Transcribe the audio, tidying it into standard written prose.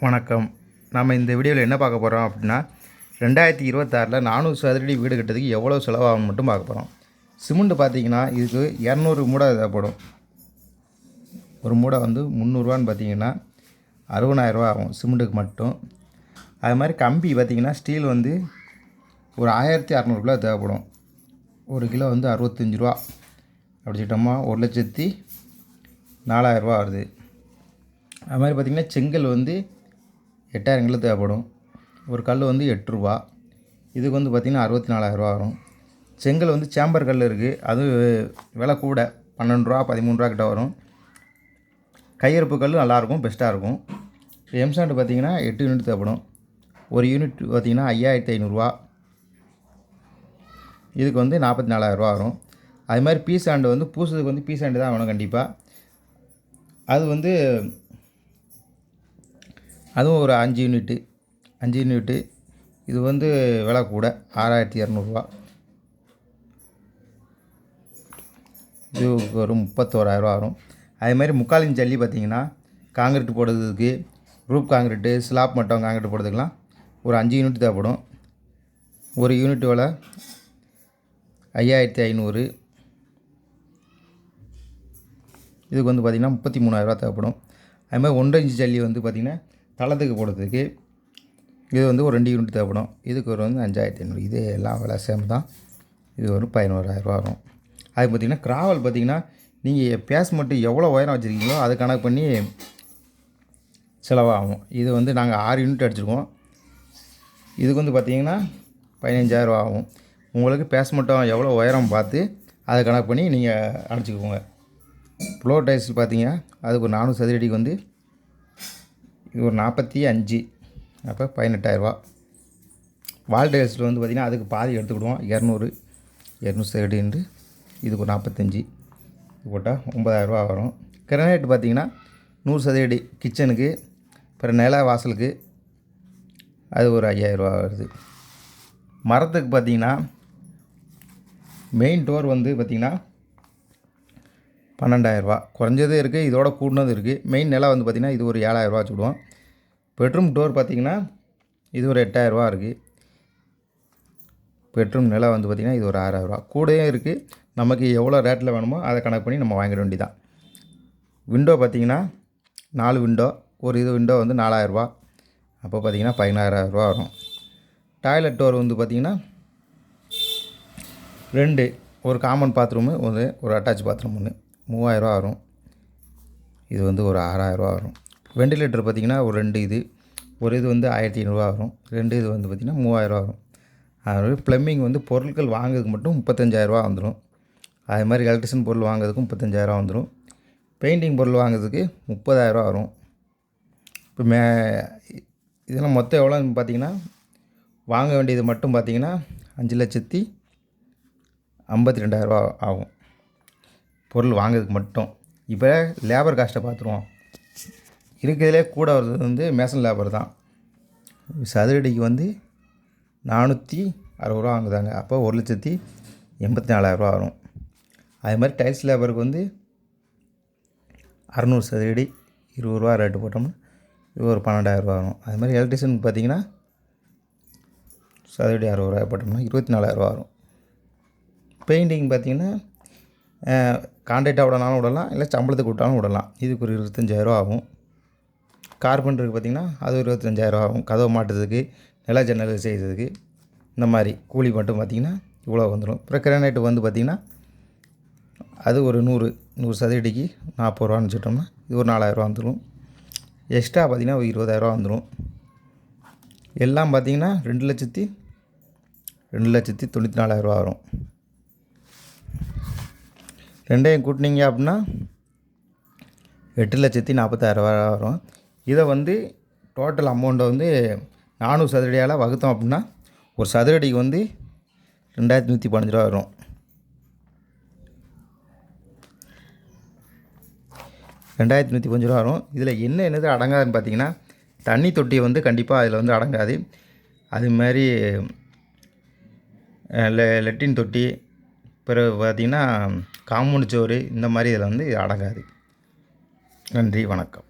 வணக்கம். நம்ம இந்த வீடியோவில் என்ன பார்க்க போகிறோம் அப்படின்னா 2026 400 சதுரடி வீடு கட்டுறதுக்கு எவ்வளோ செலவாகும் மட்டும் பார்க்க போகிறோம். சிமெண்ட் பார்த்தீங்கன்னா இதுக்கு 200 மூடை தேவைப்படும். ஒரு மூடை வந்து 300ரூவான்னு பார்த்தீங்கன்னா 60,000 ஆகும் சிமெண்ட்டுக்கு மட்டும். அது மாதிரி கம்பி பார்த்திங்கன்னா ஸ்டீல் வந்து ஒரு 1600 கிலோ தேவைப்படும். ஒரு கிலோ வந்து 65 ரூபா. அப்படி சொல்லிட்டோமா 1,04,000 வருது. அது மாதிரி பார்த்திங்கன்னா செங்கல் வந்து 8000 கிலோ தேவைப்படும். ஒரு கல் வந்து 8 ரூபா. இதுக்கு வந்து பார்த்திங்கன்னா 64,000 வரும். செங்கல் வந்து சேம்பர் கல் இருக்குது, அது விலை கூட 12 ரூபா 13 ரூபா கிட்ட வரும். கையறுப்பு கல் நல்லாயிருக்கும், பெஸ்ட்டாக இருக்கும். எம்சாண்டு பார்த்திங்கன்னா 8 யூனிட் தேவைப்படும். ஒரு யூனிட் பார்த்திங்கன்னா 5,500 இதுக்கு வந்து 44,000 வரும். அது மாதிரி பீ சாண்டு வந்து பூசுறதுக்கு வந்து பீ சாண்டு தான் வேணும் கண்டிப்பாக. அது வந்து அதுவும் ஒரு 5 யூனிட்டு. இது வந்து விலை கூட 6,200. இது ஒரு 31,000 வரும். அதேமாதிரி 3/4 இன்ச் ஜல்லி பார்த்திங்கன்னா காங்கிரீட் போடுறதுக்கு, ரூப் காங்கிரீட்டு, ஸ்லாப் மட்டும் காங்கிரீட் போடுறதுக்கெலாம் ஒரு 5 யூனிட் தேவைப்படும். ஒரு யூனிட் விலை 5,500. இதுக்கு வந்து பார்த்திங்கன்னா 33,000 தேவைப்படும். அதுமாதிரி 1.5 இன்ச் ஜல்லி வந்து பார்த்திங்கன்னா தளத்துக்கு போடுறதுக்கு இது வந்து ஒரு 2 யூனிட் தேவைப்படும். இதுக்கு ஒரு வந்து 5,500. இது எல்லாம் விலை சேம் தான். இது ஒரு 11,000 வரும். அது பார்த்திங்கன்னா கிராவல் பார்த்திங்கன்னா நீங்கள் பேஸ்மெண்ட்டு எவ்வளோ உயரம் வச்சுருக்கீங்களோ அது கணக்கு பண்ணி செலவாகும். இது வந்து நாங்கள் 6 யூனிட் அடிச்சிருக்கோம். இதுக்கு வந்து பார்த்திங்கன்னா 15,000 ஆகும். உங்களுக்கு பேஸ்மெண்ட்டும் எவ்வளோ உயரம் பார்த்து அதை கணக்கு பண்ணி நீங்கள் அடிச்சுக்கோங்க. ஃப்ளோர் டைல்ஸ் பார்த்திங்கன்னா அதுக்கு ஒரு 400 சதுரடிக்கு வந்து இது ஒரு 45, அப்போ 18,000. வால் டைல்ஸில் வந்து பார்த்திங்கன்னா அதுக்கு பாதி எடுத்துக்கிடுவோம். 200 சதுரடின்ட்டு இதுக்கு ஒரு 45 போட்டால் 9,000 வரும். கிரானைட் பார்த்திங்கன்னா 100 சதுரடி கிச்சனுக்கு, அப்புறம் நில வாசலுக்கு அது ஒரு 5,000 வருது. மரத்துக்கு பார்த்திங்கன்னா மெயின் டோர் வந்து பார்த்திங்கன்னா 12,000 குறைஞ்சது இருக்குது, இதோட கூடினது இருக்குது. மெயின் நிலம் வந்து பார்த்திங்கன்னா இது ஒரு 7,000 வச்சுக்கிடுவோம். பெட்ரூம் டோர் பார்த்திங்கன்னா இது ஒரு 8,000 இருக்குது. பெட்ரூம் நிலம் வந்து பார்த்திங்கன்னா இது ஒரு 6,000 கூடயே இருக்குது. நமக்கு எவ்வளோ ரேட்டில் வேணுமோ அதை கணக்கு பண்ணி நம்ம வாங்கிட வேண்டியதான். விண்டோ பார்த்திங்கன்னா 4 விண்டோ, ஒரு இது விண்டோ வந்து 4,000. அப்போ பார்த்திங்கன்னா 16,000 வரும். டாய்லெட் டோர் வந்து பார்த்திங்கன்னா 2, ஒரு காமன் பாத்ரூமு, ஒரு அட்டாச் பாத்ரூம் 3,000 வரும். இது வந்து ஒரு 6,000 வரும். வெண்டிலேட்டர் பார்த்திங்கன்னா ஒரு 2 இது வந்து 1,500 வரும். 2 இது வந்து பார்த்திங்கன்னா 3,000 வரும். அது ப்ளம்பிங் வந்து பொருட்கள் வாங்குறதுக்கு மட்டும் 35,000 வந்துடும். அது மாதிரி எலக்ட்ரிஷன் பொருள் வாங்குறதுக்கும் 35,000 வந்துடும். பெயிண்டிங் பொருள் வாங்குறதுக்கு 30,000 வரும். இப்போ இதெல்லாம் மொத்தம் எவ்வளோன்னு பார்த்திங்கன்னா வாங்க வேண்டியது மட்டும் பார்த்திங்கன்னா 5,52,000 ஆகும் பொருள் வாங்குறதுக்கு மட்டும். இப்போ லேபர் காஸ்ட்டை பார்த்துருவோம். இருக்கிறதுலே கூட வர்றது வந்து மேசன் லேபர் தான். சதுரடிக்கு வந்து 460 வாங்குதாங்க. அப்போ 1,84,000 வரும். அது மாதிரி டைல்ஸ் லேபருக்கு வந்து 600 சதுரடி 20 ரூபா ரேட்டு போட்டோம்னா இது ஒரு 12,000 வரும். அது மாதிரி எலக்ட்ரிஷியன் பார்த்திங்கன்னா சதுரடி 60 ரூபாய் போட்டோம்னா 24,000 வரும். பெயிண்டிங் பார்த்திங்கன்னா கான்ட்ராக்டாக விடனாலும் விடலாம், இல்லை சம்பளத்துக்கு விட்டாலும் விடலாம். இதுக்கு ஒரு 25,000 ஆகும். கார்பெண்டருக்கு பார்த்திங்கன்னா அது ஒரு 25,000 ஆகும். கதவை மாட்டுறதுக்கு, நில ஜன்னல் செய்கிறதுக்கு, இந்த மாதிரி கூலி மட்டும் பார்த்திங்கன்னா இவ்வளோ வந்துடும். அப்புறம் கிரானைட்டு வந்து பார்த்திங்கன்னா அது ஒரு 100 சதுரடிக்கு 40 ரூபான்னு வச்சுட்டோம்னா இது ஒரு 4,000 வந்துடும். எக்ஸ்ட்ரா பார்த்திங்கன்னா ஒரு 20,000 வந்துடும். எல்லாம் பார்த்திங்கன்னா 2,94,000 வரும். ரெண்டையும் கூட்டினீங்க அப்படின்னா 8,46,000 வரும். இதை வந்து டோட்டல் அமௌண்ட்டை வந்து 400 சதுரடியால் வகுத்தோம் அப்படின்னா ஒரு சதுரடிக்கு வந்து 2,115 ரூபா வரும். 2,115 ரூபா வரும். இதில் என்னது அடங்காதுன்னு பார்த்திங்கன்னா தண்ணி தொட்டி வந்து கண்டிப்பாக அதில் வந்து அடங்காது. அதுமாதிரி லெட்டின் தொட்டி, பிறகு பார்த்திங்கன்னா காம்பவுண்டு சுவர், இந்த மாதிரி இதில் வந்து அடங்காது. நன்றி, வணக்கம்.